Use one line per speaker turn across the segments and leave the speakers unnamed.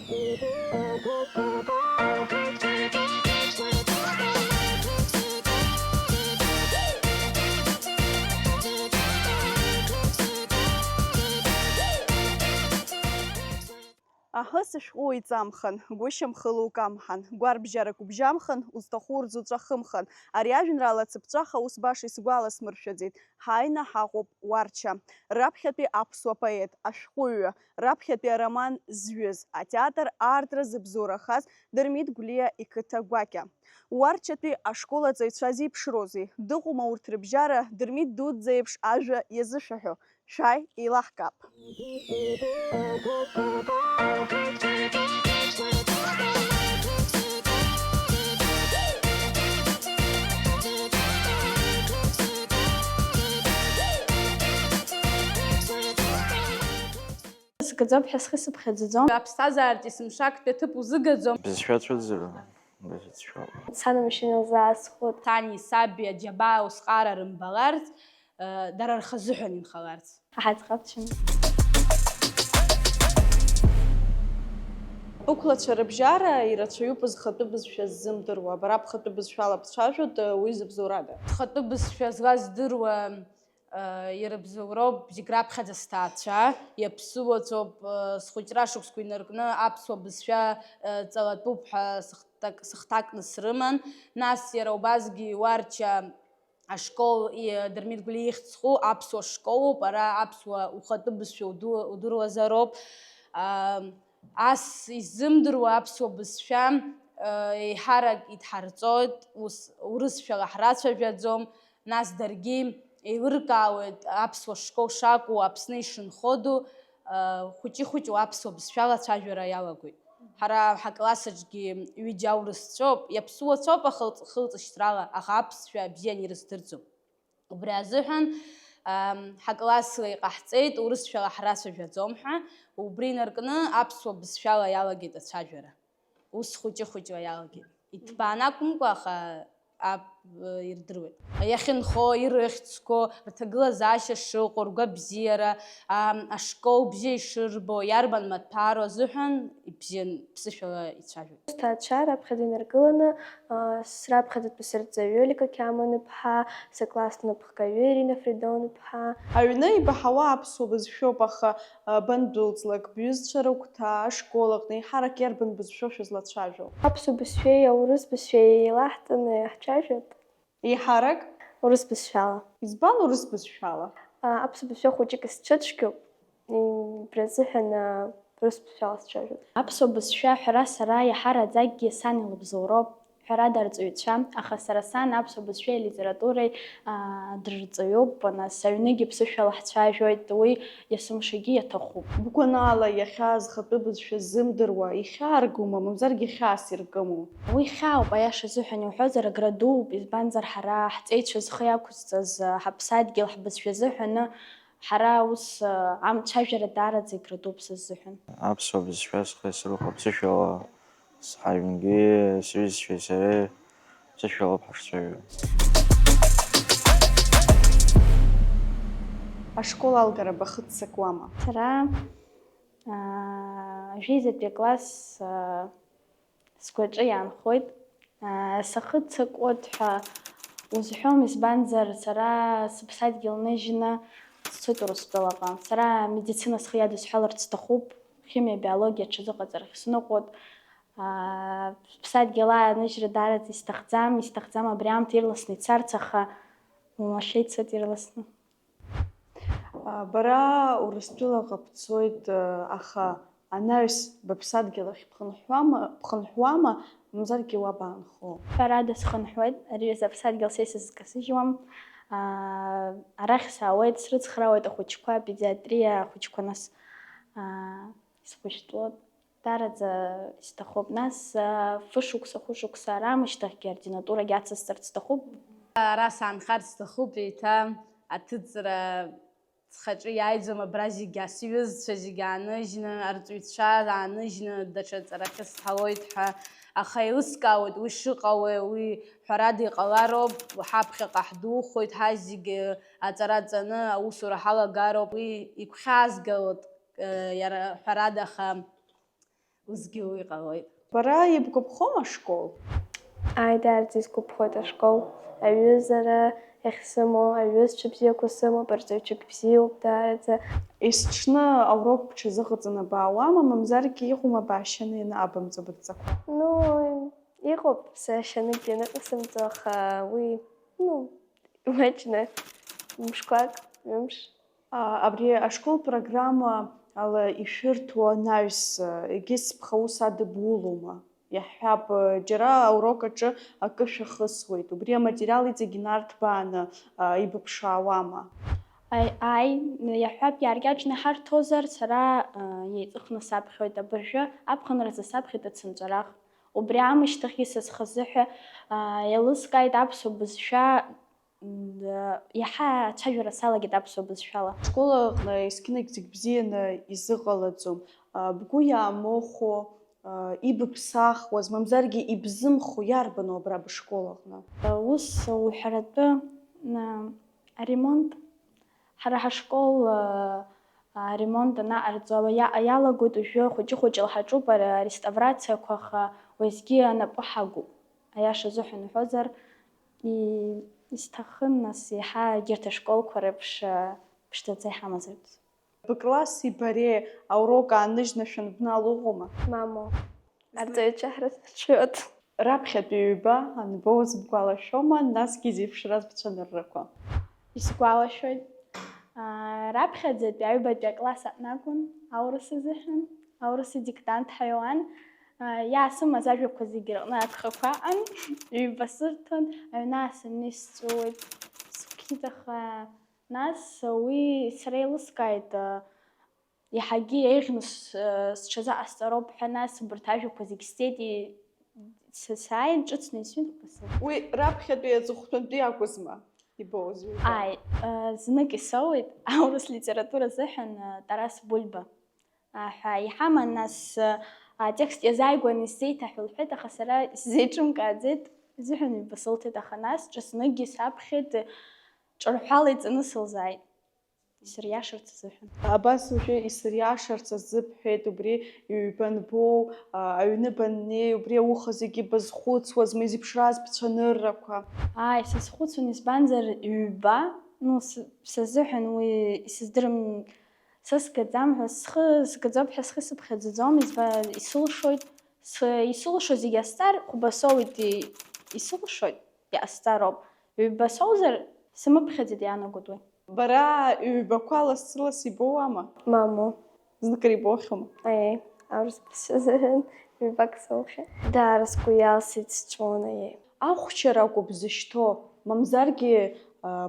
Ahas shqui zamkhan, gusham khulu kamhan, guarbjara kubjamkhan, ustakhur zutrakhimkhan, ariajnrala tsiptraha usbashi sgwala smurshadzit, haina haqub warcha, rapkhapi apsua poet, ashquya, rapkhapi роман Звёз, а театр артра зыбзурахаз, дермит гулия и катагвакя. Уарчапи ашкола цайцази пшрози, дыгума уртрыбжара, дермит дуд заебш ажа язышахю, шай и лахкап.
Сгаӡоуп ҳәа схы сыԥхьаӡаӡом.
Аԥсҭазаараҿы есымшактәи аҭыԥ узыгаӡом.
Бызшәацәыӡыр,
Санамшьа илзаасхәот.
Сани, саби, аџьабаа усҟара рымбаларц, дара рхазыҳәан инхаларц.
Аҳаӡӷабцәан.
Ықәлацәа рыбжьара ирацәаҩуп зхатәы бызшәа ззымдыруа, бара бхатәы бызшәала бцәажәоит, уи зыбзоурада.
Зхатәы бызшәа злаздыруа ирыбзоуроуп зегь раԥхьаӡа сҭаацәа, иаԥсыуаӡоуп схәыҷра шықәсқәа инаркны аԥсуа бызшәа ҵалатәуп ҳәа сыхҭакны срыман. Нас иара убасгьы Уарча ашкол Дырмит Гәлиа ихьӡ-зху аԥсуа школуп, ара аԥсуа ухатәы бызшәа удыруазароуп. Ас изымдыруа аԥсуа бызшәа еиҳарак идҳарҵоит, урысшәала ҳрацәажәаӡом, нас даргьы еилыркаауеит аԥсуа школ шакәу, Аԥсны ишынходу, хәыҷы-хәыҷла аԥсуа бызшәала ацәажәара иалагоит. Ҳара ҳаклассаҿгьы ҩыџьа аурысцәоуп, иаԥсуацәоуп хылҵышьҭрала, аха аԥсшәа бзиан ирыздырӡом. Убри азыҳәан ҳаклассла иҟаҳҵеит урысшәала ҳрацәажәаӡом ҳәа, убри инаркны аԥсуа бызшәала иалагеит ацәажәара. Ус хәыҷы-хәыҷла иалагеит. Иҭбааны акәымкәа, аха ирдыруеит. Иахьынхо, ирыхьӡқәо, рҭагылазаашьа шыҟоу, ргәабзиара, ашкол бзиа ишырбо, иарбан маҭәару азыҳәан ибзиан ԥсышәала ицәажәоит.
Сҭаацәа раԥхьаӡа инаргыланы сраԥхьаӡатәи сырҵаҩы Лика Қьаман-иԥҳа, сыклассныԥхгаҩы Ирина Фридон-иԥҳа.
Аҩны ибаҳауа аԥсуа бызшәоуп, аха бандәылҵлак, бҩызцәа рыгәҭа, ашкол аҟны еиҳарак иарбан бызшәоу шәызлацәажәо?
Аԥсуа бызшәеи аурыс бызшәеи еилаҳҵаны иаҳцәажәоит.
Еиҳарак?
Урыс бызшәала.
Избан урыс бызшәала?
Аԥсуа бызшәа хәыҷык исцәыцәгьоуп, убри азыҳәан урыс бызшәала сцәажәоит. Аԥсуа бызшәа ҳәара сара иаҳараӡакгьы сан илыбзоуроуп, ҳәарада арҵаҩцәа, аха сара сан аԥсуа бызшәеи алитературеи дырҵаҩуп, нас аҩныгьы ԥсышәала ҳцәажәоит, уи есымшагьы иаҭахуп.
Бгәанаала иахьа зхатәы бызшәа ззымдыруа, ихьааргома, мамзаргьы хьаас иргыму?
Уи хьаауп, аиаша азыҳәан иуҳәозар агра дууп, избанзар ҳара ҳҵеицәа зхы иақәызҵаз ҳаԥсадгьыл ҳбызшәа азыҳәаны ҳара ус амцәажәара даараӡа агра дууп сыззыҳәан.
Аԥсуа бызшәа схы исырхәо ԥсышәала сҳаҩнгьы, сҩызцәеи сареи ԥсышәалоуп ҳашцәажәо.
Ашкол алгара бахыццакуама?
Сара ажәеизатәи акласс сгәаҿы иаанхоит. Сахыццакуот ҳәа узҳәом, избанзар сара сыԥсадгьыл ныжьны сцоит Урыстәылаҟа. Сара медицина схы иадысҳәаларц сҭахуп, химиа, биологиа ҽазыҟаҵарахь сныҟәоит. Сыԥсадгьыл ааныжьра даараӡа исҭахӡам абри аамҭа ирласны ицарц, аха уамашәа ицоит ирласны.
Бара Урыстәылаҟа бцоит, аха анаҩс быԥсадгьыл ахь бхынҳәуама, мамзаргьы уа баанхо?
Ҳәарада схынҳәуеит, ари аԥсадгьыл са исызкасыжьуам. Арахь саауеит, срыцхраауеит ахәыҷқәа, апедиатрия ахәыҷқәа, нас исхәышәтәлоит. Даараӡа исҭахуп. Нас хәышықәса арамышьҭахьгьы ординатурагьы ацысҵарц сҭахуп.
Ара саанхарц сҭахуп, еиҭа аҭыҵра схаҿы иааиӡом, абра зегьы сҩызцәа зегьы ааныжьны, арҵаҩцәа ааныжьны даҽа ҵарахьы сҳалоит ҳәа, аха еилыскаауеит уи шыҟало, уи ҳәарада иҟалароуп, ҳаԥхьаҟа ҳдухоит, ҳазегьы аҵара ҵаны аусура ҳалагароуп, уи игәхьаазгалоит иара ҳәарада, аха усгьы уи иҟалоит.
Бара ибгәаԥхома ашкол?
Аидараӡа исгәаԥхоит ашкол. Аҩызара иахьсымоу, аҩызцәа бзиақәа сымоуп, арҵаҩцәак бзиоуп даараӡа.
Есҽны аурок бҽазыҟаҵаны баауама, мамзаргьы иҟоума баашьаны абымҵо быдҵақәа?
Ну, иҟоуп сашьаныкгьы ныҟасымҵо, аха уи, имаҷны мшқәак, ҩымш.
Абри ашкол программа ала ишәырҭо анаҩс егьыс ԥхаус адыбулоума? Иаҳҳәап, џьара аурок аҿы акы шәахысуеит. Убри аматериал иҵегь инарҭбааны ибыԥшаауама?
Аи, иаҳҳәап, иааркьаҿны иҳарҭозар, сара иеиҵыхны саԥхьоит абыржәы, аԥхынразы саԥхьеит ацынҵәарах. Убри аамышьҭахь исызхазыҳәа еилыскааит аԥсуа бызшәа, иаҳа ацәажәара салагеит аԥсуа бызшәала.
Ашкол аҟны есқьынагь зегь бзианы изыҟалаӡом. Бгәы иаамыхәо, ибыԥсахуаз, мамзаргьы ибзымхо иарбану абра бышкол аҟны?
Ус уҳәаратәы аремонт, ҳара ҳашкол аремонт анаҟарҵо иалагоит уажәы хәыҷы-хәыҷ лҳаҿуп ареставрациақәа, аха уеизгьы анапы ҳагуп. Аиаша азыҳәан уҳәозар, исҭахын нас иаҳа егьырҭ ашколқәа реиԥш ԥшӡаӡа иҳамазарц.
Быкласси бареи аурок ааныжьны шәанбнал уҟоума?
Мамо, арҵаҩцәа ҳрыцәшәоит.
Раԥхьатәи ҩба анбоуз бгәалашәома, насгьы изеиԥшраз бцәаныррақәа?
Исгәалашәоит. Раԥхьаӡатәи аҩбатәи акласс аҟны акәын аурыс азыҳәан, аурыс адиктант ҳаиуан. Иаасымаз ажәақәа зегьы рҟны агхақәа аҟан, ҩба сырҭон, аҩны сымны исҵәыуеит, сгәқьит, аха нас уи сара еилыскааит, иаҳагьы еиӷьны сҽазаҟасҵароуп ҳәа, нас убарҭ ажәақәа зегь сҵеит, сааин ҿыцны исҩынтәқәа.
Уи раԥхьатәи аҵыхәтәантәи акәызма ибоуз ҩба?
Аи, знык исоуит аурыс литература азыҳәан Тарас Бульба ҳәа иҳаман, нас атекст иазааигәаны исзеиҭаҳәо лҳәеит, аха сара исзеиҿымкааӡеит, изыҳәан ҩба сылҭеит, аха нас ҿыцныкгьы саԥхьеит, ҿырҳәала иҵаны сылзааит, исыриашарц азыҳәан.
Абас уажәы исыриашарц азыбҳәеит, убри ҩба анбоу, аҩны баннеи, убри ауха зегьы базхәыцуазма, изеиԥшраз бцәаныррақәа?
Аи, сазхәыцуан, избанзар ҩба, сазыҳәан уи исыздырам, сызгаӡам ҳәа, схы згаӡоуп ҳәа схы сыԥхьаӡаӡом, исылшо зегь иҟасҵар, хәба соуит, исылшоит, иҟасҵароуп. Ҩба соузар, сымыԥхьаӡеит иаанагоит уи.
Бара ҩбақәа лассы-ласс ибоуама?
Мамо.
Зныкыр ибохьоума?
Аи, аурыс бызшәа азыҳәан ҩбак соухьеит. Даара сгәы иалсит, сҵәуон, аиеи.
Ахәшьара акәым бзышьҭоу, мамзаргьы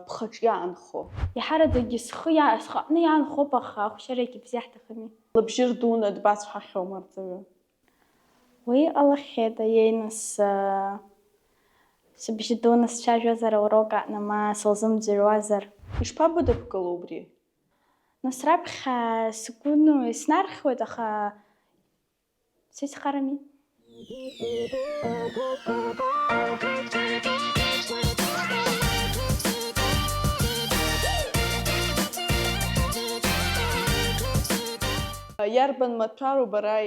бхаҿ иаанхо?
Иаҳараӡакгьы схаҟны иаанхоуп, аха ахәшьарагьы бзиа ҳҭахыми.
Лыбжьы рдуны дбацәҳахьоума арҵаҩы?
Уи ҟалахьеит, аиеи, нас сыбжьы дуны сцәажәозар аурок аҟны, ма сылзымӡырҩуазар.
Ишԥабыдыбкыло убри?
Нас раԥхьа сгәы снархьуеит, аха сицхарами.
Иарбан маҭәару бара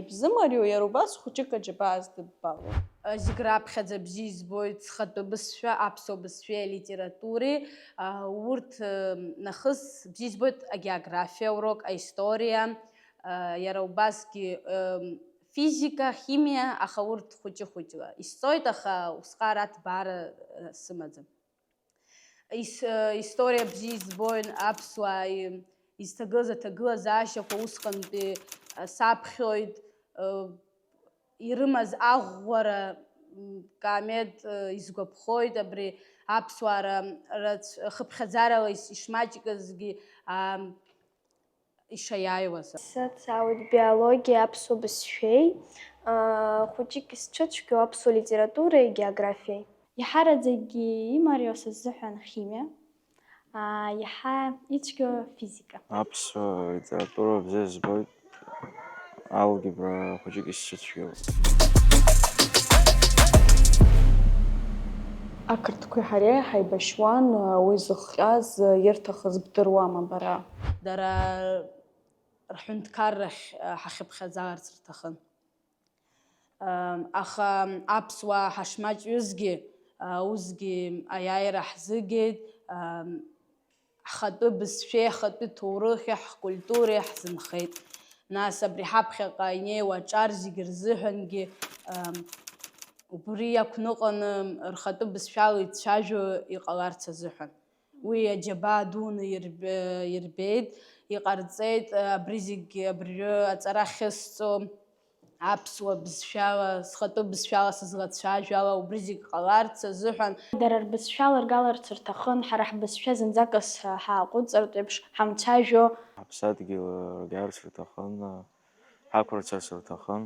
ибзымариоу, иара убас хәыҷык аџьабаа здыббало?
Зегь раԥхьаӡа бзиа избоит схатәы бызшәа, аԥсуа бызшәеи алитературеи. Урҭ нахыс бзиа избоит агеографиа урок, аистория, иара убасгьы физика, химиа, аха урҭ хәыҷы-хәыҷла. Исҵоит, аха усҟар аҭбаара сымаӡам. История бзиа избоит, аԥсуаа изҭагылаз аҭагылазаашьақәа усҟантәи саԥхьоит, ирымаз аӷәӷәара каамеҭ изгәаԥхоит, абри аԥсуаа хыԥхьаӡарала ишмаҷгазгьы ишаиааиуаз.
Сацаауеит биологиа, аԥсуа бызшәеи, хәыҷык исцәыцәгьоу аԥсуа литературеи, географиеи. Иаҳараӡакгьы имариоу сызыҳәан химиа, иаҳа ицәгьоу физика.
Аԥсуа литература бзиа избоит, алгебра хәыҷык исцәыцәгьоуп.
Ақырҭқәеи ҳареи ҳаибашьуан, уи зыхҟьаз ирҭахыз бдыруама бара?
Дара рҳәынҭқаррахь ҳахьыԥхьаӡаларц рҭахын. Аха аԥсуаа ҳашмаҷҩызгьы, усгьы аиааира ҳзыгеит, ҳхатәы бызшәеи, ҳхатәы ҭоурыхи, ҳкультуреи ҳзынхеит. Нас абри ҳаԥхьаҟа инеиуа аҿар зегьы рзыҳәангьы убри иақәныҟаны рхатәы бызшәала ицәажәо иҟаларц азыҳәан. Уи аџьабаа дуны ирбеит, иҟарҵеит, абри зегьы абыржәы аҵара ахьысҵо аԥсуа бызшәала, схатәы бызшәала сызлацәажәала, убри зегьы ҟаларц азыҳәан.
Дара рбызшәа лыргаларц рҭахын, ҳара ҳбызшәа зынӡакас ҳааҟәыҵыртә еиԥш ҳамцәажәо.
Ҳаԥсадгьыл ргарц рҭахын, ҳақәырцарц рҭахын.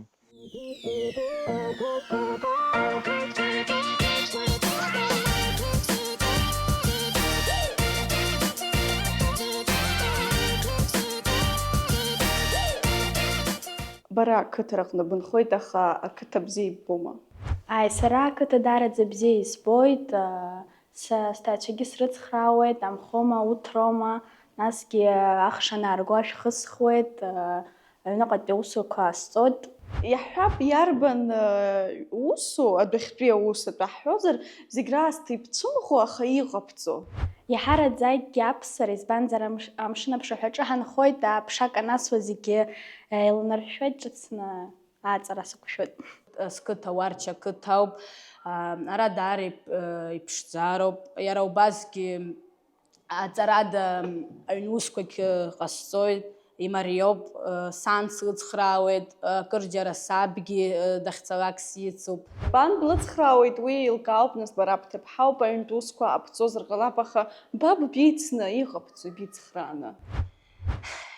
Бара ақыҭараҟны бынхоит, аха ақыҭа бзиа иббома?
Сара ақыҭа даараӡа бзиа избоит, сҭаацәагьы срыцхраауеит, амхома, уҭрома, насгьы ахш анаарго ашә хысхуеит, аҩныҟатәи аусурақәа ҟасҵоит.
Иаҳҳәап, иарбан усу, адәахьтәи аусатәы ҳҳәозар, зегь раасҭа ибцәымӷу, аха иҟабҵо.
Иаҳараӡакгьы аԥссара, избанзар амшын аԥшаҳәаҿы ҳанхоит, аԥша канасуа зегьы еиланаршәшәоит, ҿыцны ааҵара сықәшәоит.
Сқыҭа Уарча ақыҭа ауп, ара даара иԥшӡароуп, иара убасгьы аҵарада аҩн усқәагь ҟасҵоит, имариоуп, сан слыцхраауеит, акырџьара сабгьы дахьцалак сицуп.
Бан блыцхраауеит, уи еилкаауп, нас бара бҭыԥҳауп, аҩнтә усқәа аԥҵозар ҟалап, аха баб бицны иҟабҵо бицхрааны.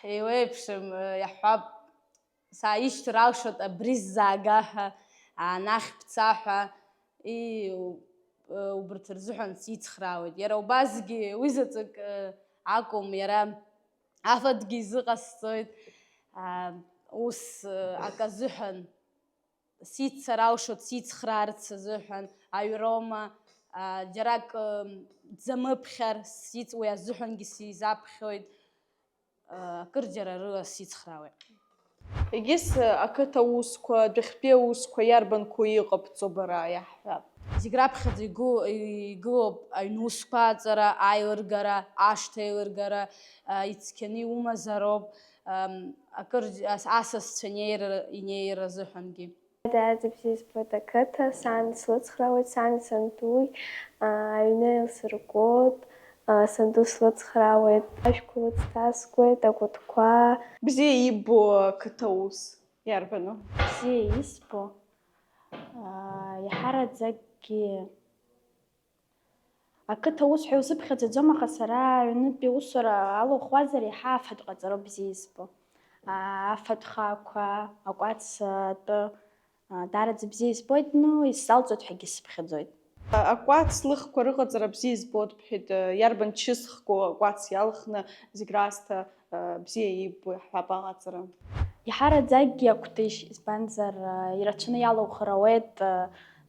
Еиуеиԥшым, иаҳҳәап, сааишьҭыр алшоит абри сзаага ҳәа, анахь бца ҳәа, убарҭ рзыҳәан сицхраауеит. Иара убасгьы уи заҵәык акәым, иара афатәгьы изыҟасҵоит, ус аказыҳәан сиццар алшоит, сицхраарц азыҳәан, аҩрома, џьарак дзамыԥхьар, уи азыҳәангьы сизаԥхьоит, акырџьара рыла сицхраауеит.
Егьыс ақыҭа усқәа, адәахьтәи аусқәа иарбанқәоу иҟабҵо бара иаҳҳәап?
Зегь раԥхьаӡа игылоуп аҩн усқәа аҵара, аилыргара, ашҭа еилыргара, ицқьаны иумазароуп, асасцәа инеира азыҳәангьы.
Даараӡа бзиа избоит ақыҭа, сан слыцхраауеит, сани сандуи аҩны еилсыргоит, санду слыцхраауеит, ашәқәа лыцҭаскуеит, акәытқәа.
Бзиа иббо ақыҭа ус иарбану?
Бзиа избо иаҳараӡакгьы ақыҭа ус ҳәа иузыԥхьаӡаӡом, аха сара аҩнытәи усура алухуазар иаҳа афатә ҟаҵароуп бзиа избо. Афатә хаақәа, акәацтәы даараӡа бзиа избоит, исзалҵуеит ҳәагьы сыԥхьаӡоит.
Акәац лыхқәа рыҟаҵара бзиа избоит бҳәеит, иарбан чысхқәоу акәац иалхны зегь раасҭа бзиа иббо иаҳҳәап алаҵара?
Иаҳараӡакгьы акәтыжь, избанзар ирацәаны иалаухыр ауеит,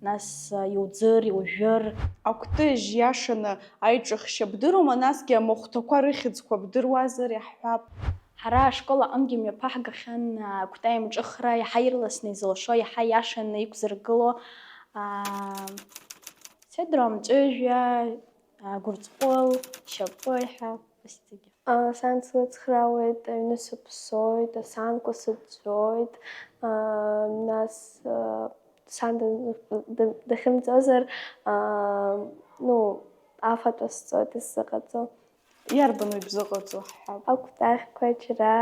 нас иуӡыр, иужәыр.
Акәтыжь иашаны аиҿыхшьа бдыруама, насгьы амахәҭақәа рыхьӡқәа бдыруазар иаҳҳәап?
Ҳара ашкол аҟынгьы мҩаԥаҳгахан акәты аимҿыхра иаҳа ирласны изылшо, иаҳа иашаны иқәзыргыло Седром ҿыжәҩа, гәырҵҟәыл, шьапы ҳәа зегьы. Сан слыцхраауеит, аҩны сыԥсоит, асанқәа сыӡәӡәоит, нас сан дахьымӡозар, афатә сҵоит исзыҟаҵо.
Иарбану ибзыҟаҵо ҳҳәап?
Акәтаӷьқәа џьара,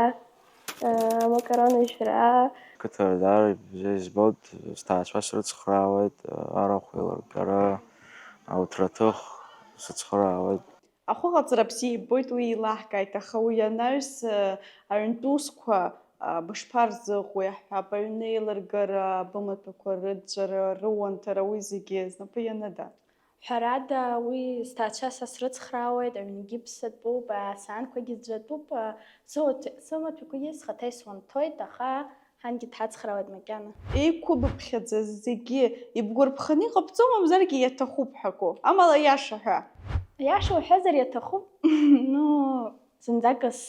амакарон ажәра.
Ақыҭа даара бзиа избоит, сҭаацәа срыцхраауеит, арахә еилыргара, ауҭраҭых сыцхраауеит.
Ахәыҟаҵара бзиа ибоит, уи еилаҳкааит, аха уи анаҩс аҩнтә усқәа бышԥарзыҟоу иаҳҳәап, аҩны еилыргара, бымаҭәақәа рыӡәӡәара, рыуанҭара, уи зегьы знапы ианыда?
Ҳәарада, уи сҭаацәа са срыцхраауеит, аҩнгьы ԥсатәуп, асаанқәагьы ӡәӡәатәуп, сымаҭәақәагьы схаҭа исуанҭоит, аха ҳангьы дҳацхраауеит макьана.
Еиқәыбыԥхьаӡаз зегьы ибгәарԥханы иҟабҵо, мамзаргьы иаҭахуп ҳәаку, амала иаша ҳәа.
Иаша уҳәозар иаҭахуп, зынӡакыс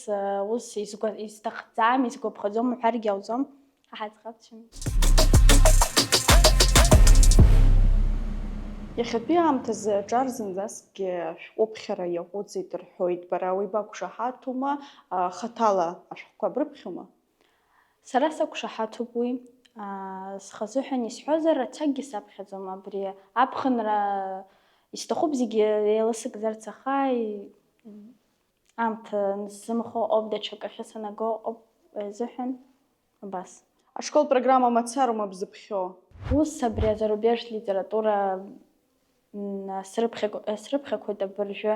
ус изҭахӡам, изгәаԥхаӡом уҳәаргьы ауӡом, ҳаӡӷабцәан.
Иахьатәи аамҭазы аҿар зынӡаскгьы ашәҟәыԥхьара иаҟәыҵит рҳәоит. Бара уи бақәшаҳаҭума, хаҭала ашәҟәқәа брыԥхьома?
Сара сақәшаҳаҭуп уи. Схазыҳәан исҳәозар, рацәакгьы саԥхьаӡом. Абри аԥхынра исҭахуп зегьы еилысыгӡарц, аха аамҭа нысзымхо ауп, даҽак ахьы санаго ауп азыҳәан абас.
Ашкол программа мацарума бзыԥхьо?
Ус абри азарубежтә литература срыԥхьақәоит абыржәы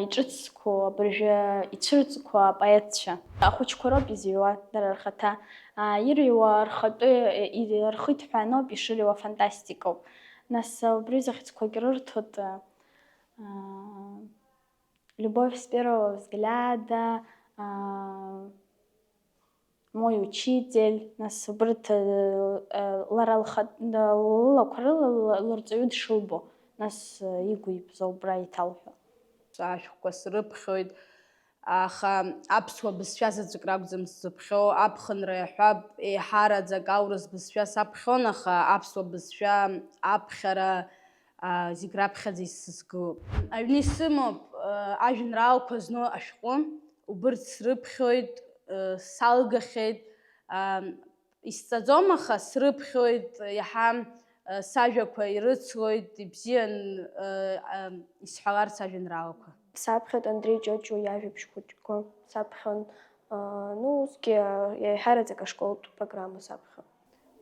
иҿыцқәо, абыржәы ицәырҵқәо апоетцәа. Ахәыҷқәа роуп изыҩуа дара рхаҭа. Ирыҩуа рхы иҭҳәааноуп, ишырыҩуа фантастикоуп. Нас убри захьӡқәагьы рырҭоит «Любовь с первого взгляда», «Мой учитель», нас убырҭ лара лылақәа рыла лырҵаҩы дшылбо, нас игәы ибзоуп убра иҭалҳәо.
Ашәҟәқәа срыԥхьоит, аха аԥсуа бызшәа заҵәык ракәӡам сзыԥхьо, аԥхынра иаҳәап, еиҳараӡак аурыс бызшәа саԥхьон, аха аԥсуа бызшәа аԥхьара зегь раԥхьаӡа исызгылоуп. Аҩны исымоуп ажәеинраалақәа зну ашәҟәы, убырҭ срыԥхьоит, салгахьеит, исҵаӡом, аха срыԥхьоит, иаҳа сажәақәа ирыцлоит, ибзиан исҳәаларц ажәеинраалақәа.
Саԥхьоит Андрей Џьоџьо иажәабжь хәыҷқәа, саԥхьон, усгьы еиҳараӡак ашколтә программа саԥхьон.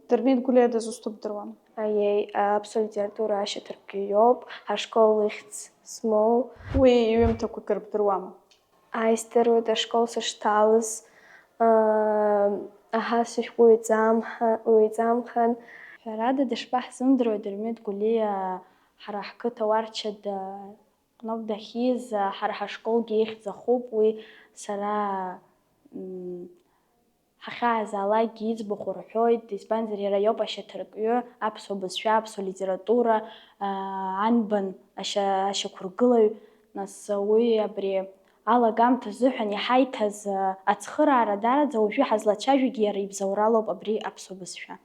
Дырмит Гәлиа дызусҭоу бдыруама?
Аиеи, аԥсуа литература ашьаҭаркы иоуп, ҳашкол ихьӡ смоу.
Уи иҩымҭақәа акыр бдыруама?
Издыруеит ашкол сышҭалаз, аҳа сышәҟәы уеиҵамхан. Ҳәарада дышԥаҳзымдыруеи Дырмит Гәлиа ҳара ҳқыҭа Уарчада ҟноуп дахьиз, ҳара ҳашколгьы ихьӡ ахуп, уи сара ҳахьаазаалакгьы иӡбахә рҳәоит, избанзар иара иоуп ашьаҭаркҩы, аԥсуа бызшәа, аԥсуа литература, анбан ашьақәыргылаҩ. Нас уи абри алагамҭа азыҳәан иҳаиҭаз ацхыраара даараӡа уажәы ҳазлацәажәогьы иара ибзоуралоуп абри аԥсуа бызшәа.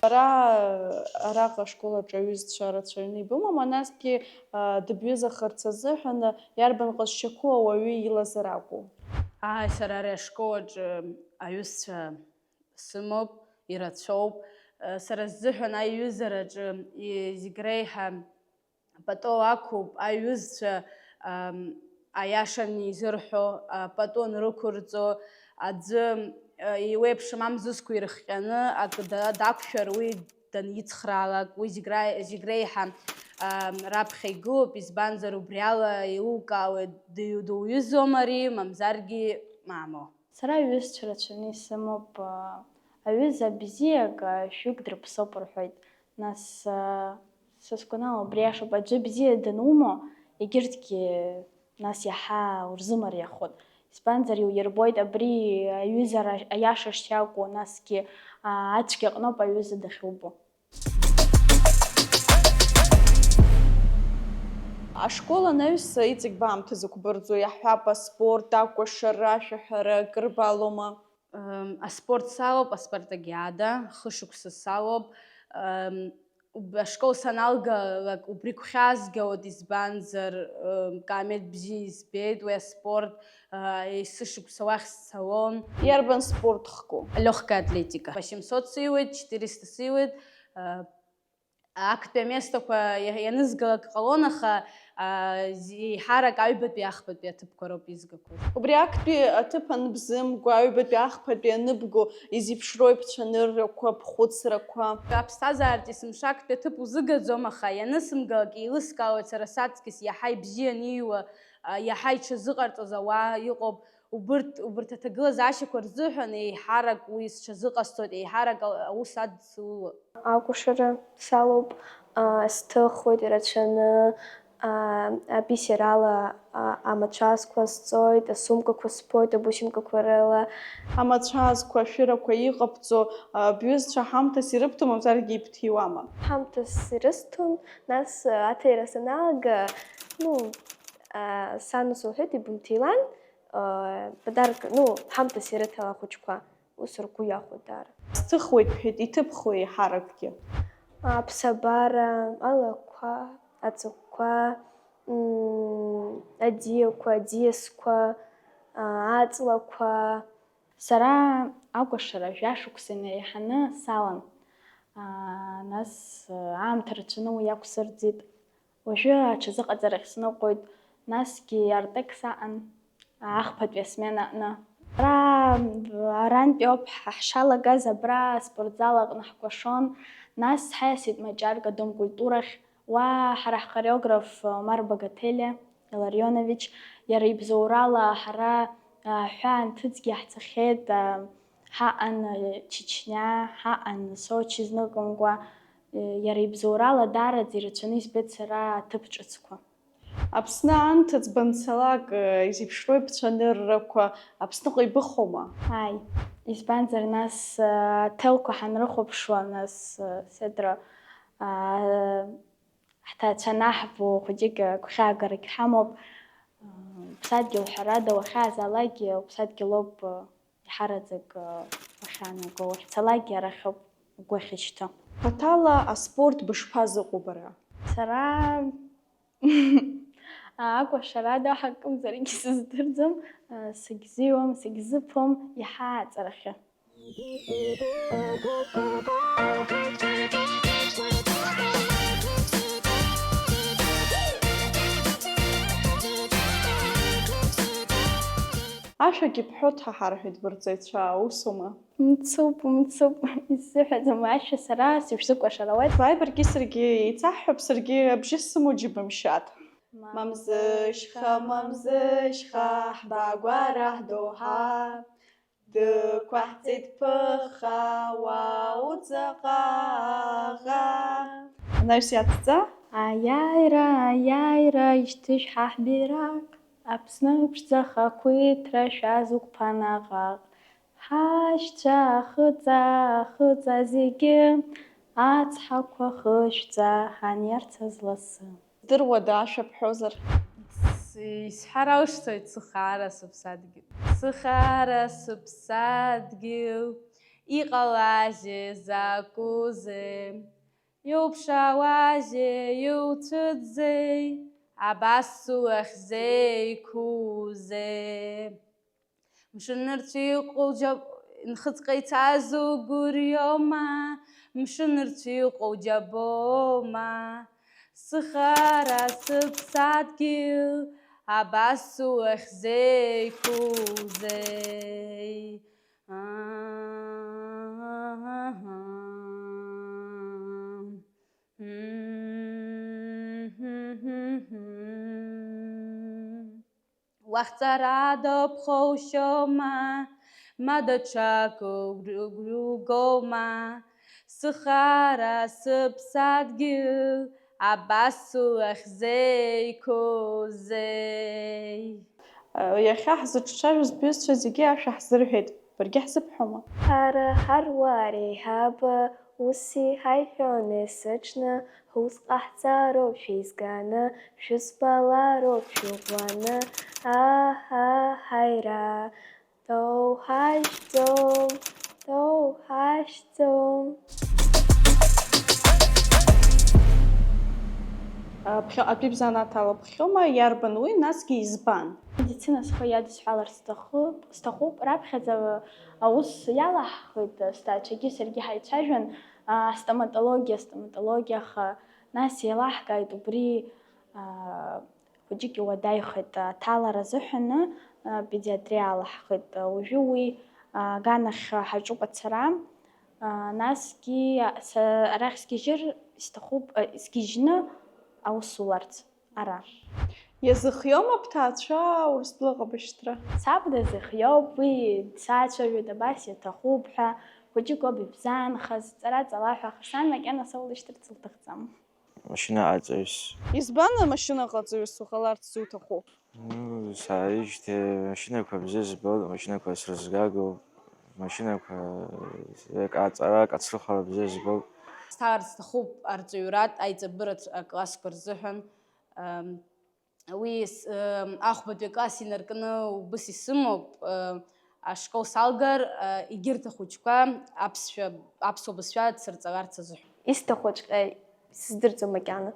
Бара араҟа ашколаҿы аҩызцәа рацәаҩны ибымама, насгьы дыбҩызахарц азыҳәан иарбан ҟазшьақәоу ауаҩы илазар акәу?
Сара ари ашколаҿы аҩызцәа сымоуп, ирацәоуп. Сара сзыҳәан аиҩызараҿы зегь реиҳа пату ақәуп, аиҩызцәа аиашан изырҳәо, пату анрықәырҵо, аӡы иуеиԥшым амзызқәа ирыхҟьаны ак дақәшәар, уи даницхраалак, уи зегь реиҳа раԥхьа игылоуп, избанзар убри ала еилукаауеит дуҩызоума ари, мамзаргьы мамоу.
Сара аҩызцәа рацәаҩны исымоуп, аҩыза бзиак шәҩык дрыԥсоуп рҳәоит. Нас сыскәанала убри ашоуп, аӡәы бзиа данумо, егьырҭгьы нас иаҳа урзымариахоит. Избанзар иуирбоит абри аҩызара аиаша шиакәу, насгьы ацәгьа аҟноуп аҩыза дахьубо.
Ашкол анаҩс иҵегь баамҭа зықәбырӡо, иаҳҳәап аспорт, акәашара, ашәаҳәара акыр балома?
Аспорт салоуп, аспартакиада, хышықәса салоуп. Ашкол саналгалак убри гәхьаазгалоит, избанзар каамеҭ бзиа избеит уи аспорт, сышықәса уахь сцалон.
Иарбан спорт хку?
Легкая атлетика. 800 сиуеит, 400 сиуеит. Актәи аместақәа ианызгалак ҟалон, аха еиҳарак аҩбатәи ахԥатәи аҭыԥқәа роуп изгақәоз.
Убри актәи аҭыԥ анбзымго, аҩбатәи ахԥатәи аныбго, изеиԥшроуи бцәаныррақәа, бхәыцрақәа?
Аԥсҭазааратә есымша актәи аҭыԥ узыгаӡом, аха ианысымгалак еилыскаауеит сара саҵкыс иаҳа ибзиан ииуа, иаҳа иҽазыҟарҵоз ауаа иҟоуп. Убырҭ аҭагылазаашьақәа рзыҳәан еиҳарак уи сҽазыҟасҵоит, еиҳарак аус адсылуа.
Акәашара салоуп, сҭыхуеит ирацәаны, Бисерала амацәазқәа сҵоит, асумкақәа сԥоит, абусимкақәа рыла.
Амацәазқәа, ашәырақәа иҟабҵо бҩызцәа ҳамҭас ирыбҭом, мамзаргьы ибҭиуама?
Ҳамҭас ирысҭон, нас аҭира саналага, сан ус лҳәеит, ибымҭилан, подарк, ҳамҭас ирыҭала ахәыҷқәа, ус ргәы иахәоит даара.
Сҭыхуеит бҳәеит, иҭыԥхуеи еиҳаракгьы?
Аԥсабара, алақәа, аҵыхәқәа, аӡиақәа, аӡиасқәа, аҵлақәа. Сара акәашара жәашықәса инаиҳаны салан. Нас аамҭа рацәаны уи иақәсырӡит. Уажәы аҽазыҟаҵарахь сныҟәоит. Насгьы артек саҟан ахԥатәи асмена аҟны. Арантәи ауп ҳшалагаз абра аспортзал аҟны ҳкәашон. Нас ҳаиасит маҷарк Адом культурахь. Уа ҳара ҳхореограф Омар Багателиа Иларионович, иара ибзоурала ҳара ҳәаанҭыҵгьы ҳцахьеит. Ҳаҟан Чечня, ҳаҟан Сочи зныкымкәа. Иара ибзоурала даараӡа ирацәаны избеит сара аҭыԥ ҿыцқәа.
Аԥсны анҭыҵ банцалак изеиԥшроу ибцәаныррақәа Аԥсныҟа ибыхома?
Ааи, избанзар нас аҭелқәа ҳанрыхәаԥшуа, нас седра ҳҭаацәа анаҳбо хәыҷык гәхьаагарагь ҳамоуп. Ԥсадгьыл ҳәарада уахьаазаалакгьы уԥсадгьыл ауп иҳараӡак уахьаанаго, уахьцалакгьы арахь ауп угәы ахьышьҭо.
Баҭала аспорт бышԥазыҟоу бара?
Сара акәашарада ҳакымзаргьы сыздырӡом, сагьзиуам, сагьзыԥом иаҳа аҵарахьы.
Ашәагьы бҳәо дҳаҳарҳәеит бырҵаҩцәа, усума?
Мцуп, исзыҳәаӡом ашәа, сара сышәзыкәашаруеит.
Бааи баргьы саргьы еиҵаҳҳәап, саргьы абжьы сымоу џьыбымшьат. Мамзышьха, ҳбаагәара ҳдоуҳа, дықәаҳҵеит ԥыха, уауҵаҟаға. Анаҩс иаҭӡа?
Аиааира, ишьҭышә ҳаҳбирак, Аԥсны ԥшӡа-хақәиҭра шәазықәԥа наҟ-ааҟ. Ҳашьцәа хыҵа зегьы, ацҳақәа хышәҵа, ҳаниарцаз ласы.
Здыруада ашәа бҳәозар?
Исҳәар аушьҭоит сыхаара сыԥсадгьыл. Сыхаара сыԥсадгьыл, иҟалазеи закәызеи, иуԥшаауазеи, иуцәыӡзеи, абас улахьзеиқәузеи. Мшынырцә иҟоу нхыҵҟа ицазу гәырҩома, мшынырцә иҟоу џьабома. Сыхаара сыԥсадгьыл, абас улахьзеиқәузеи. Уахҵарада ԥхоушьома, ма даҽакы угәругома. Сыхаара сыԥсадгьыл, абас улахьзеиқәузеи.
Иахьа ҳзыҿцәажәоз бҩызцәа зегьы ашәа ҳзырҳәеит, баргьы ҳзыԥҳәома?
Ҳара ҳаруаа реиҳаба, ус иҳаиҳәон есыҽны, ҳус ҟаҳҵароуп шәеизганы, шәызбалароуп шәыӷәӷәаны. Ҳаира, доуҳашьҭӡом.
Атәи бзанааҭала бхьома, иарбан уи, насгьы избан?
Медицина схы иадысҳәалар сҭахуп. Раԥхьаӡа аус иалаҳхит сҭаацәагьы саргьы ҳаицәажәан, стоматологиаха, нас еилаҳкааит убри хәыҷык иуадаҩхеит аҭалара азыҳәаны, педиатрия алаҳхит. Уажәы уи аганахь ҳаҿуп ацара. Насгьы арахь сгьежьны аус уларц ара.
Иазыхиома бҭаацәа Урыстәылаҟабышьҭра?
Саб дазыхиоуп, уи дсаацәажәоит абас иаҭахуп ҳәа, хәыҷык ауп ибзаанхаз, ҵара-ҵалаҳәа, аха сан макьана соулышьҭырц лҭахӡам.
машина ҟаҵаҩыс.
Избан амашьынаҟаҵаҩыс уҟаларц зуҭаху?
Сааижьҭеи машьынақәа бзиа збоит, машьынақәа срызгагоуп, машьынақәа аҟаҵара, аҟацрыхара бзиа збоит.
Сҭаарц сҭахуп арҵаҩратә аиҵабыратә аклассқәа рзыҳәан. Уи ахәбатәи акласс инаркны убыс исымоуп. Ашкол салгар егьырҭ ахәыҷқәа аԥсуа бызшәа дсырҵаларц азыҳәан.
Исҭахәыҵәҟьа сыздырӡом макьана.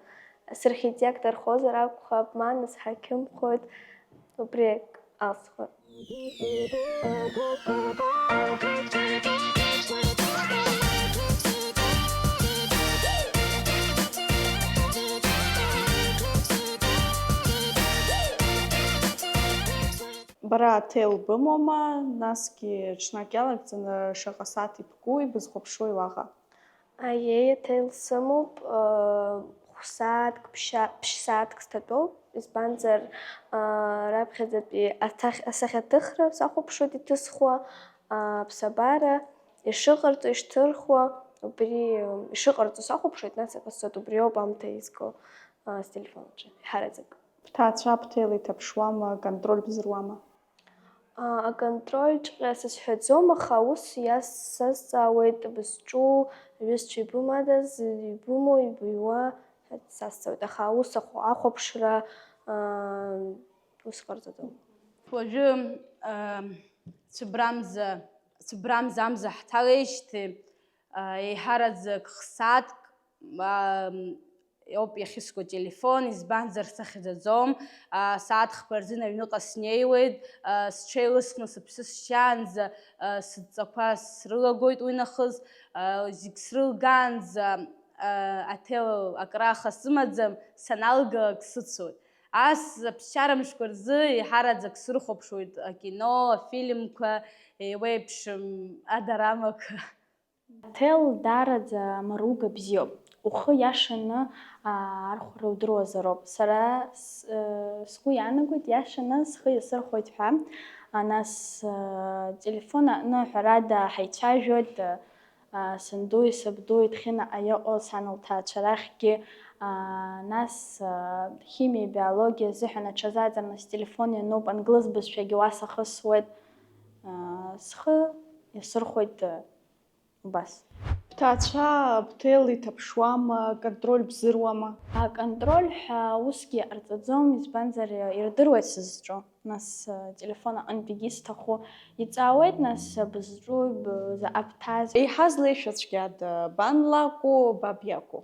Сархитектор-хозар акәхап, ма насҳақьымхоит, убри алсхуеит.
Бара аҭел бымоума, насгьы ҽнак иалагӡаны шаҟа сааҭ ибгу ибызхәаԥшуеи уаҟа?
Аиеи, аҭел сымоуп, хә-сааҭк, ԥшь-сааҭк сҭатәоуп, избанзар раԥхьаӡатәи асахьаҭыхра сахәаԥшуеит иҭысхуа, аԥсабара, ишыҟарҵо, ишҭырхуа, убри ишыҟарҵо сахәаԥшуеит, нас иҟасҵоит, убри ауп аамҭа изго стелефонаҿы, иҳараӡак.
Бҭаацәа бҭел иҭаԥшуама, контроль бзыруама?
Аконтрольҵәҟьа сазҳәаӡом, аха аус сазҵаауеит, бызҿу, аҩызцәа ибымадаз, ибымоу, ибыҩуа сазҵаауеит, аха аус ахәаԥшра ус ҟарҵаӡом.
Уажәы цәыбрамза амза ҳҭалеижьҭеи еиҳараӡак х-сааҭк ауп иахьыску телефон, избанзар сахьӡаӡом, сааҭ хԥа рзын аҩныҟа снеиуеит, сҽеилыскны сыԥсы сшьаанӡа сыдҵақәа срылагоит уи нахыс, зегь срылгаанӡа аҭел акрааха сымаӡам, саналгалак сыцуеит. Ас аԥсшьара мшқәа рзы еиҳараӡак срыхәаԥшуеит акино, афильмқәа, еиуеиԥш адарамақәа.
Аҭел даараӡа маруга бзиоуп. Ухы иашаны архәара удыруазароуп. Сара сгәы иаанагоит иашаны схы иасырхәоит ҳәа. Нас телефон аҟны ҳәарада ҳаицәажәоит, сандуи, сабдуи, Ҭхьынаҟа иҟоу сан лҭаацәа рахьгьы. Нас химиа, биологиа азыҳәан аҽазааӡараны стелефон иануп, англыз бызшәагьы уасахысуеит. Схы иасырхәоит убас.
Бҭаацәа бҭел иҭаԥшуама, контроль бзыруама?
Аконтроль ҳәа усгьы ҟарҵаӡом, избанзар ирдыруеит сызҿу. Нас телефон аҟынтәигьы исҭаху иҵаауеит, нас бызҿу, заҟа бҭаз.
Еиҳа злеишәацәгьада бан лакәу, баб иакәу?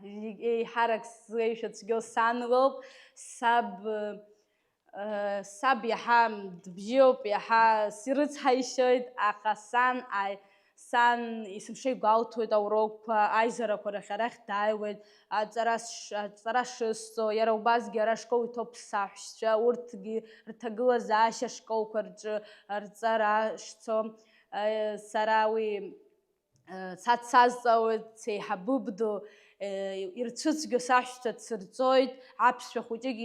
Еиҳарак злеишәацәгьоу сан лоуп. Саб иаҳа дбзиоуп, иаҳа сирыцҳаишьоит, аха сан есымша игәалҭоит аурокқәа, аизарақәа рахь дааиуеит, аҵара шысҵо, иара убасгьы ара ашкол иҭоуп саҳәшьцәа, урҭгьы рҭагылазаашьа ашколқәа рҿы рҵара шцо, сара уи сазҵаауеит, сеиҳабыбду, ирцәыцәгьо саҳәшьцәа дсырҵоит, аԥсшәа хәыҷыгьы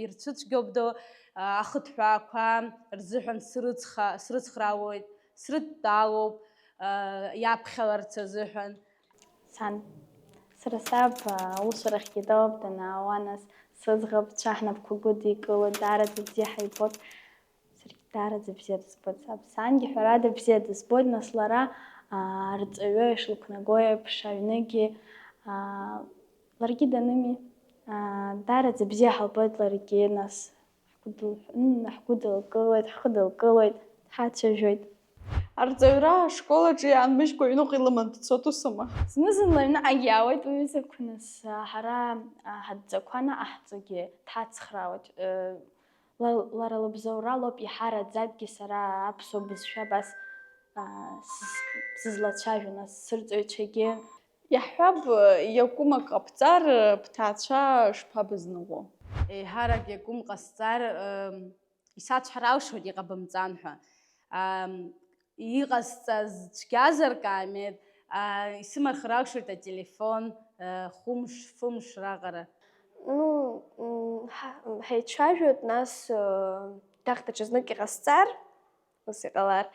ирцәыцәгьобдо, ахыҭҳәаақәа рзыҳәан срыцхраауеит, срыдтәалоуп, иаԥхьаларц азыҳәан.
Сан, сара саб аусурахьгьы дауп, данаауа, нас сыӡӷабцәа ҳнапқәа гәыдикылоит, даараӡа бзиа ҳаибоит, саргьы даараӡа бзиа дызбоит саб. Сангьы ҳәарада бзиа дызбоит, нас лара арҵаҩы ишылқәнаго еиԥш аҩнгьы ларгьы даными, даараӡа бзиа ҳалбоит ларгьы, нас ҳгәы дылкылоит, ҳхы дылкылоит, ҳацәажәоит.
Арҵаҩра ашкол аҿы иаанмыжькәа аҩныҟа илыман дцоит усыма?
Зны-зынла аҩныҟагь иаауеит уҩызақәа, нас ҳара ҳадҵақәа наҟаҳҵогьы дҳацхраауеит. Лара лыбзоура лоуп иҳараӡакгьы сара аԥсуа бызшәа абас сызлацәажәо, нас сырҵаҩцәагьы.
Иаҳҳәап, иакәымак ҟабҵар, бҭаацәа шԥабызныҟәо?
Еиҳарак иакәым ҟасҵар, исацәҳар алшоит иҟабымҵан ҳәа. Иҟасҵаз цәгьазар каамеҭ, исымархар алшоит ателефон, хәымш раҟара.
Ҳаицәажәоит, нас тахт ҽазнык иҟасҵар, ус иҟалар,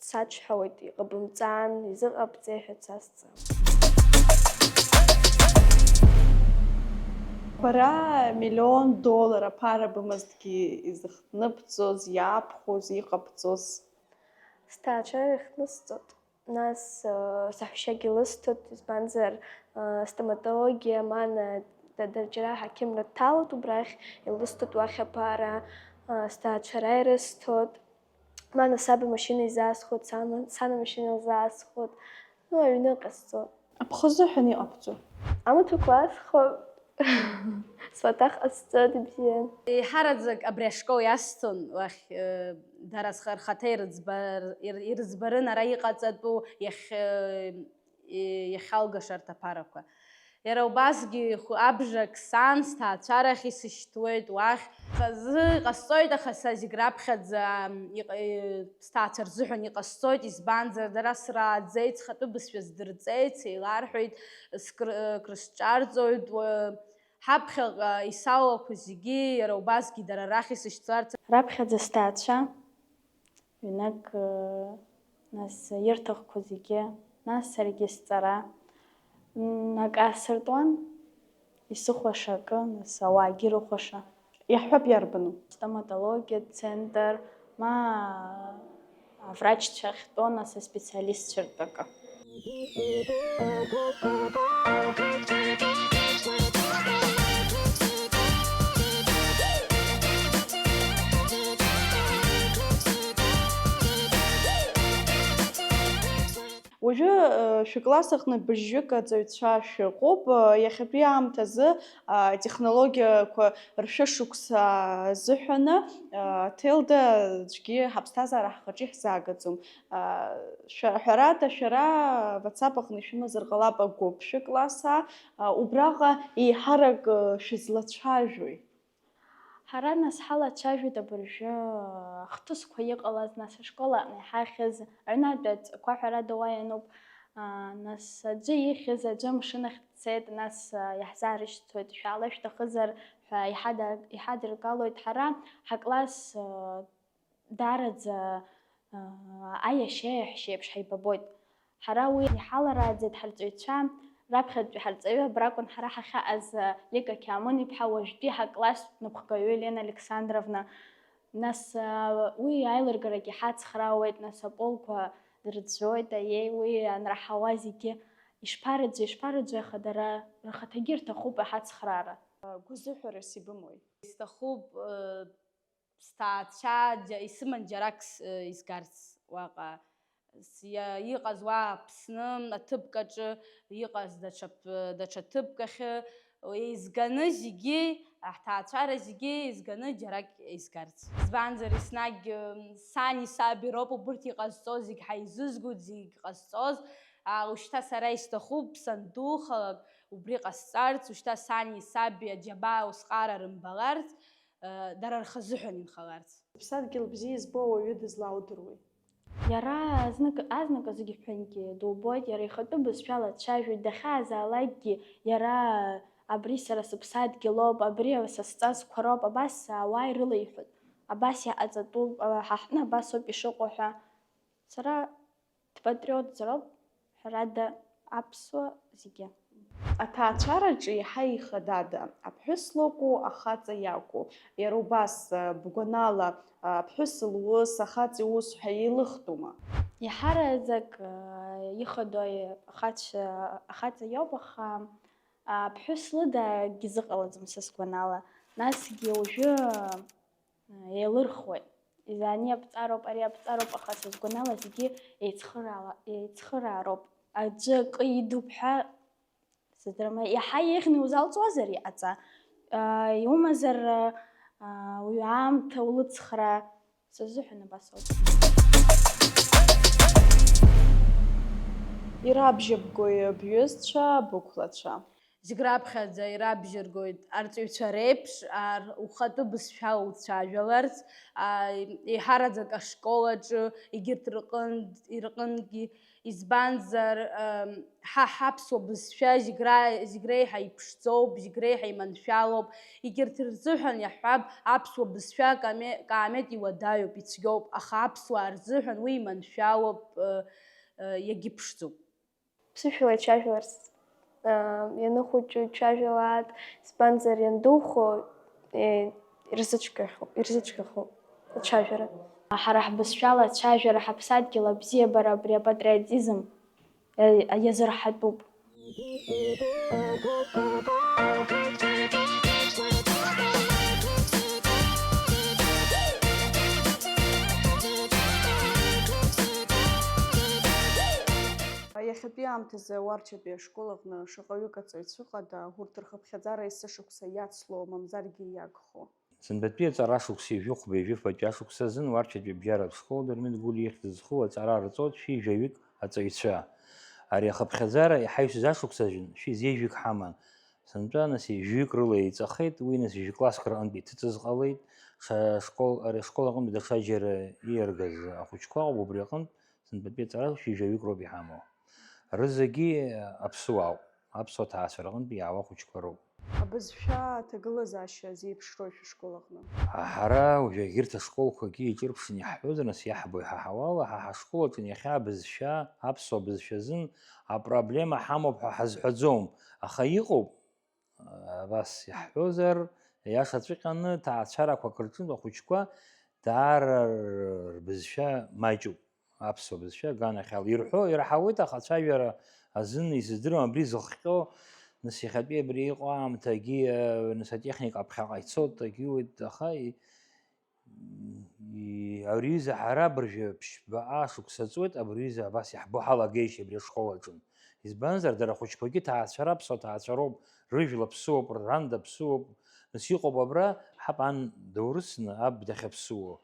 саҿҳәауеит, иҟабымҵан, изыҟабҵеи ҳәа сазҵаауеит.
Бара $1,000,000 аԥара бымазҭгьы изыхҭныбҵоз, иаабхәоз, иҟабҵоз.
Сҭаацәара ихнысҵот. Нас саҳәшьагьы лысҭоит, избанзар стоматологиа маана даҽа ҳақьымра дҭалоит убрахь, илысҭоит уахь аԥара, сҭаацәара ирысҭоит. Маана саб амашьына изаасхәоит, сан амашьына илзаасхәоит. Аҩны ҟасҵоит.
Аԥхазыҳәан иҟабҵо.
Амаҭәақәа асхәоит. Сватах ҟасҵоит ибзиан.
Иҳараӡак абри ашкол иасҭон уахь дара рхаҭа ирыӡбарын ара иҟаҵатәу иахьалгаша арҭ аԥарақәа. Иара убасгьы абжак сан сҭаацәарахь исышьҭуеит уахь. Хазы иҟасҵоит, аха са зегь раԥхьаӡа сҭаацәа рзыҳәан иҟасҵоит, избанзар дара срааӡеит, схатәы бызшәа здырҵеит, сеиларҳәеит, крысҿарҵоит. Ҳаԥхьаҟа исалақәа зегьы иара убасгьы дара рахь исышьҭларц.
Раԥхьаӡа сҭаацәа, ҩнак нас ирҭахқәа зегьы, нас саргьы сҵара. Ак аасыртуан, исыхәаша акы, нас ауаагьы рыхәаша.
Иаҳҳәап иарбану?
Стоматологиа центр, ма аврачцәа ахьтәоу, нас аспециалистцәа ртәы акы.
Уажәы шәыкласс аҟны быжьҩык аҵаҩцәа шәыҟоуп. Иахьатәи аамҭазы атехнологиақәа ршәышықәса азыҳәаны ҭелда аӡәгьы ҳаԥсҭазаара ҳхаҿы иҳзаагаӡом. Ҳәарада, шәара WhatsApp аҟны ишәымазар ҟалап агәыԥ шәыклассаа. Убраҟа еиҳарак шәызлацәажәои?
Ҳара нас ҳалацәажәоит абыржәы ахҭысқәа иҟалаз, нас ашкол аҟны иҳахьыз, аҩнатәи аҵақәа ҳәарада уа иануп. Нас аӡәы ихьыз, аӡәы амшынахь дцеит, нас иаҳзаарышьҭуеит, шәаала шәҭахызар ҳәа иҳадыргалоит. Ҳара ҳакласс даараӡа аиашьеи аҳәшьеи еиԥш ҳаибабоит. Ҳара уи иҳаларааӡеит ҳарҵаҩцәа. Раԥхьатәи ҳарҵаҩы абракәын ҳара ҳахьаҟаз Лика Қьамын-иԥҳа, уажәтәи ҳакласс напхгаҩы Елена Александровна. Нас уи аилыргарагьы ҳацхраауеит, нас аполқәа дырӡәӡәоит, аиеи уи анраҳауа зегьы ишԥарыӡәи, аха дара рхаҭагьы рҭахуп аҳацхраара.
Гәазыҳәарас ибымои?
Исҭахуп сҭаацәа исыман џьарак изгарц уаҟа. Иҟаз уа Аԥсны аҭыԥкаҿы, иҟаз даҽа ҭыԥкахьы, еизганы зегьы, ҳҭаацәара зегьы еизганы џьарак изгарц. Избанзар еснагь сани саби роуп убырҭ иҟазҵоз, зегь ҳаизызгоит, зегь ҟазҵоз. Ушьҭа сара исҭахуп сандухалак убри ҟасҵарц, ушьҭа сани саби аџьабаа усҟара рымбаларц, дара рхазыҳәан инхаларц.
Ԥсадгьыл бзиа избо ауаҩы дызлаудыруеи?
Иара азныказыгьҳәангьы дубоит, иара ихатәы бызшәала дцәажәоит, дахьаазаалакгьы иара абри сара сыԥсадгьылоуп, абри са сҵасқәа роуп, абас ауаа ирылеиҳәоит, абас иҟаҵатәуп, ҳаҳҭны абасоуп ишыҟоу ҳәа. Сара дпатриотзароуп, ҳәарада аԥсуа зегьы.
Аҭаацәараҿы иаҳа ихадада, аԥҳәыс лоуку, ахаҵа иакәу. Иара убас бгәанала аԥҳәыс лус, ахаҵа иус ҳәа еилыхтәума?
Иҳараӡак ихадоу ахаҵа иоуп, аха аԥҳәыс лыда акгьы зыҟалаӡом са сгәанала. Насгьы уажәы еилырхуеит. Ани аԥҵароуп, ари аԥҵароуп, аха са сгәанала зегьы еицхыраароуп. Аӡәы акы идуп ҳәа иаҳа еиӷьны иузалҵуазар иҟаҵа, иумазар уи аамҭа улыцхра, сазыҳәан абас ауп.
Ирабжьабгои бҩызцәа, бықәлацәа?
Зегь раԥхьаӡа ирабжьыргоит арҵаҩцәа реиԥш, ухатәы бызшәала уцәажәаларц, еиҳараӡак ашколаҿы, егьырҭ рҟынгьы, избанзар ҳаԥсуа бызшәа зегь реиҳа иԥшӡоуп, зегь реиҳа иманшәалоуп, егьырҭ рзыҳәан иаҳҳәап, аԥсуа бызшәа каамеҭ иуадаҩуп, ицәгьоуп, аха аԥсуаа рзыҳәан уи иманшәалоуп, иагьыԥшӡоуп.
Ԥсышәала ицәажәаларц Ианыхәыҷу ицәажәалааит, избанзар иандухо ирзыцәгьахо ацәажәара. Ҳара ҳбызшәала ацәажәара, ҳаԥсадгьыл абзиабара, абри апатриотизм иазырҳатәуп.
Иахьатәи аамҭазы Уарчатәи ашкол аҟны шаҟаҩык аҵаҩцәа ыҟада, урҭ рхыԥхьаӡара есышықәса иацло, мамзаргьы иагхо?
Сынбатәи аҵара шықәса ижәыхәба ижәыфбатәи ашықәса азын Уарчатәи абџьаратә школ Дырмит Гәлиа ихьӡызху аҵара рҵоит шәи-жәаҩык аҵаҩцәа. Ари ахыԥхьаӡара иҳаҩсыз ашықәса азын шәи-зежәҩык ҳаман. Сынтәа нас жәҩык рыла еиҵахеит, уи нас ижәкласск рҟынтә иҭыҵыз ҟалеит, ари ашкол аҟынтәи даҽаџьара ииаргаз ахәыҷқәа ауп, убри аҟынтә сынтәатәи аҵара шәи-жәаҩык роуп иҳамоу. Рызегьы аԥсуаауп, аԥсуа ҭаацәа рҟынтәи иаауа ахәыҷқәа роуп.
Абызшәа аҭагылазаашьа зеиԥшрои шәышкол аҟны?
Ҳара уажәы егьырҭ ашколқәагьы иҿырԥшны иаҳҳәозар, нас иаҳбо иҳаҳауала, ҳа ҳашкол аҿы иахьа абызшәа, аԥсуа бызшәа азын апроблема ҳамоуп ҳәа ҳазҳәаӡом. Аха иҟоуп, абас иаҳҳәозар, иашаҵәҟьаны ҭаацәарақәак рҿынтә ахәыҷқәа даара рбызшәа маҷуп. Аԥсуа бызшәа аганахьала ираҳауеит, аха ацәажәара азын исыздыруам абри зыхҟьо. Нас иахьатәи абри иҟоу аамҭагьы нас атехника аԥхьаҟа ицоит, агьуеит, аха абри аҩыза ҳара абыржәы ԥшьбаҟа шықәса ҵуеит, абри аҩыза абас иаҳбо ҳалагеишьа абри ашкол аҿынтә. Избанзар, дара ахәыҷқәагьы ҭаацәара, аԥсуа ҭаацәа роуп, рыжәла ԥсуоуп, рранда ԥсуоуп. Нас иҟоуп абра ҳаб ан даурысны аб дахьаԥсуо.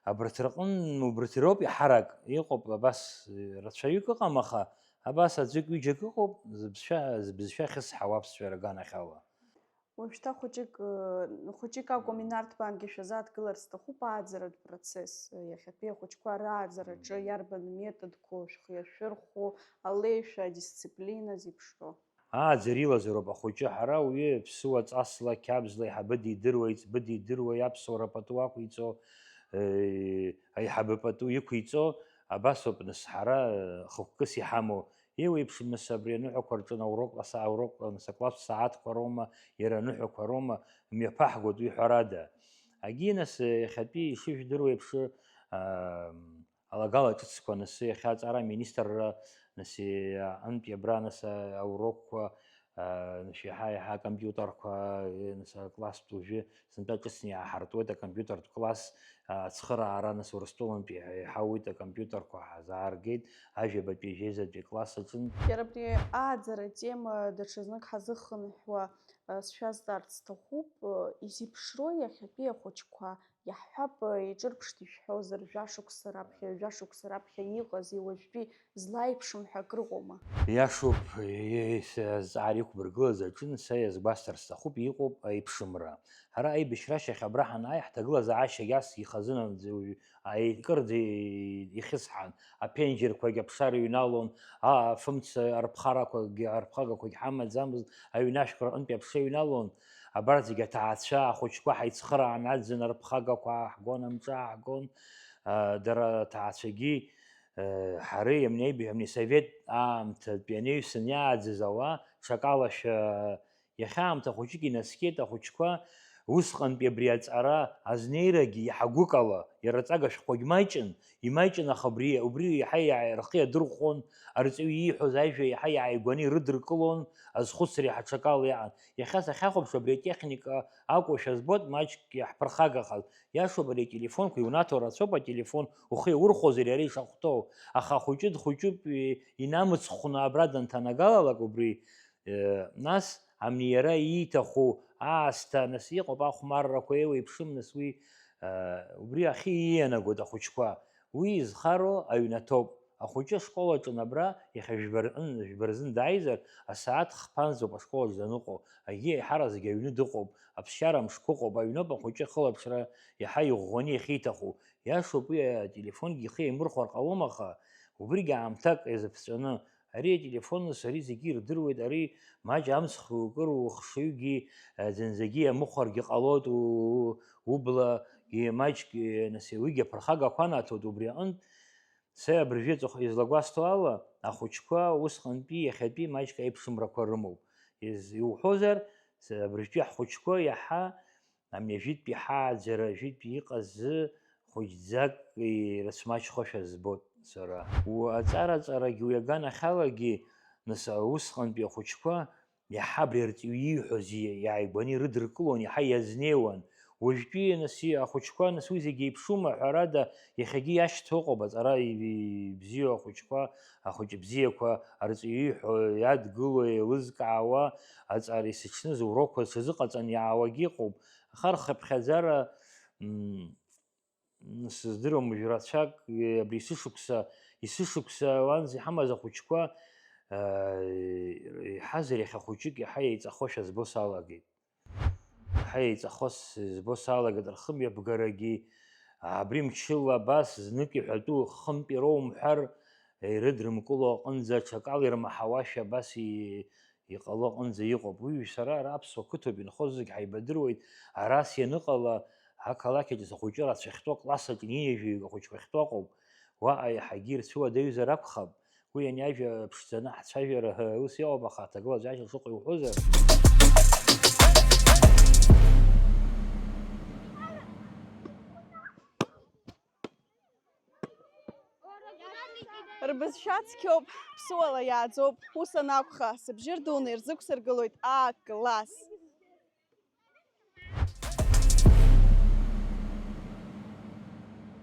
Абарҭ рҟынтә убарҭ роуп иҳарак, иҟоуп абас рацәаҩык ыҟам, аха абас аӡәык ҩыџьак ыҟоуп, збызшәа ахьысҳауа аԥсшәара аганахьала.
Уажәшьҭа хәыҷык акәым инарҭбаангьы шәазааҭгыларц сҭахуп ааӡаратә процесс. Иахьатәи ахәыҷқәа рааӡараҿы иарбан методқәа шәхиашәырхәо, алеишәа, адисциплина зеиԥшроу?
Ааӡара илазароуп ахәыҷы, ҳара уи ԥсуа ҵасла, қьабзла еиҳабы дидыруа, еиҵбы дидыруа, иаԥсуара пату ақәиҵо, аиҳабы пату иқәиҵо, абасоуп нас ҳара хықәкыс иҳамоу. Еиуеиԥшым нас абри аныҳәақәа рҿын аурок акласстә сааҭқәа роума, иара аныҳәақәа роума, мҩаԥаҳгоит уи ҳәарада. Агьи нас иахьатәи ишыжәдыруа еиԥш алагала ҿыцқәа нас иахьа аҵара аминистрра нас антәи абра нас аурокқәа, иаҳа акомпиутерқәа нас акласстә уажәы сынтәа ҿыцны иааҳартуеит акомпиутертә класс, ацхыраара нас Урыстәылантәи иҳауеит акомпиутерқәа ҳазааргеит ажәабатәи ажьеизатәи класс аҿынтә.
Иара абри ааӡара атема даҽазнык ҳазыхынҳәуа сшәазҵаарц сҭахуп, изеиԥшроу иахьатәи ахәыҷқәа иаҳҳәап иҿырԥшт ишәҳәозар, жәашықәса раԥхьа иҟази уажәтәи злаиԥшым ҳәа акрыҟоума?
Иашоуп, азҵаара иқәбыргылаз аҿын са иазгәасҭарц сҭахуп, иҟоуп аиԥшымра. Ҳара аибашьра ашьҭахь абра ҳанааи ҳҭагылазаашьа ас ихазынамӡа кырӡа ихьысҳан, аԥенџьырқәагьы аԥшара иҩналон, афымца арԥхагақәагьы ҳамаӡамызт, аҩнашәқәа рҟынтәи аԥша иҩналон. Абарҭ зегьы аҭаацәа, ахәыҷқәа ҳаицхыраан аӡын арԥхагақәа ааҳгон, амҿы ааҳгон, дара аҭаацәагьы ҳареи амнисовет аамҭатәи анаҩсан иааӡаз ауаа ҽакалашәа иахьаамҭа хәыҷык инаскьеит, ахәыҷқәа усҟантәи абри аҵара азнеирагьы иаҳагәыкала, иара аҵага шәҟәқәагь имаҷын, аха убри иаҳа рхы иадырхәон, арҵаҩы ииҳәоз ажәа иаҳа иааигәаны ирыдыркылон, азхәыцра иаҳа ҽакала иаан. Иахьа сахьахәаԥш абри атехника акәушәа збоит, маҷк иаҳԥырхагахаз. Иашоуп ари ателефонқәа, иунаҭо рацәоуп ателефон, ухы иурхәозар иара ишахәҭоу. Аха ахәыҷы дхәыҷуп, инамыцхәны абра данҭанагалалак убри, нас амни иара ииҭаху аасҭа, нас иҟоуп ахәмаррақәа еиуеиԥшым, нас уи убри ахьы иианагоит ахәыҷқәа. Уи изхароу аҩнаҭоуп. Ахәыҷы ашкол аҿын абра иахьа жәбарзын дааизар, асааҭ хԥанӡоуп ашкол аҿ даныҟоу. Агьи аиҳара зегьы аҩны дыҟоуп, аԥсшьара мшқәа ыҟоуп, аҩноуп ахәыҷы ахылаԥшра иаҳа иӷәӷәаны иахьиҭаху. Иашоуп уи ателефонгьы ихы еимырхәар ҟалом, аха убригьы аамҭак иазыԥҵәаны. Ари ателефон нас ари зегьы ирдыруеит, ари маҷ амцх укыр ухшыҩгьы зынӡагьы иамыхәаргьы ҟалоит, ублагьы маҷк нас уигьы аԥырхагақәа анаҭоит. Убри аҟынтә са абыржәы излагәасҭо ала, ахәыҷқәа усҟантәи иахьатәи маҷк аиԥшымрақәа рымоуп. Иуҳәозар, абыржәтәи ҳхәыҷқәа иаҳа амҩажәитәтәи ҳааӡара, ажәитәтәи иҟаз хәыҷӡак ирыцәмаҷхошәа збот сара. Аҵара-ҵарагьы уи аганахьалагьы нас усҟантәи ахәыҷқәа иаҳа абри арҵаҩы ииҳәоз иааигәаны ирыдыркылон, иаҳа иазнеиуан. Уажәтәи нас ахәыҷқәа нас уи зегьы еиԥшума, ҳәарада иахьагьы иашьҭа ыҟоуп аҵара ибзиоу ахәыҷқәа, ахәыҷ бзиақәа арҵаҩы ииҳәо иадгыло, еилызкаауа, аҵара исычны зурокқәа рҽазыҟаҵаны иаауагьы ыҟоуп. Аха рхыԥхьаӡара сыздыруам рацәак абри исышықәса уанӡа иҳамаз ахәыҷқәа иҳазар иахьа хәыҷык иаҳа еиҵахошәа збо салагеит. Иаҳа еиҵахоз збо салагеит рхымҩаԥгарагьы, абри мчыла абас знык иҳәатәу хымтә ироумҳәар ирыдрымкыло аҟынӡа ҽакала ирмаҳауашәа абас иҟало аҟынӡа иҟоуп. Уи сара ара аԥсуа қыҭоуп инхоз зегьы ҳаибадыруеит. Арас ианыҟала ақалақь аҿы ахәыҷы рацәахьтәу акласс аҿы инижәаҩык ахәыҷқәа ахьтәу аҟоуп. Уаҟа иаҳагьы ирцәыуадаҩзар акәхап. Уи ани ажәа ԥшӡаны ҳцәажәара ус иҟоуп, аха аҭагылазаашьа шыҟоу иуҳәозар.
Рбызшәа цқьоуп, ԥсуала иааӡоуп, ус анакәха, сыбжьы рдуны ирзықәсыргылоит А-класс.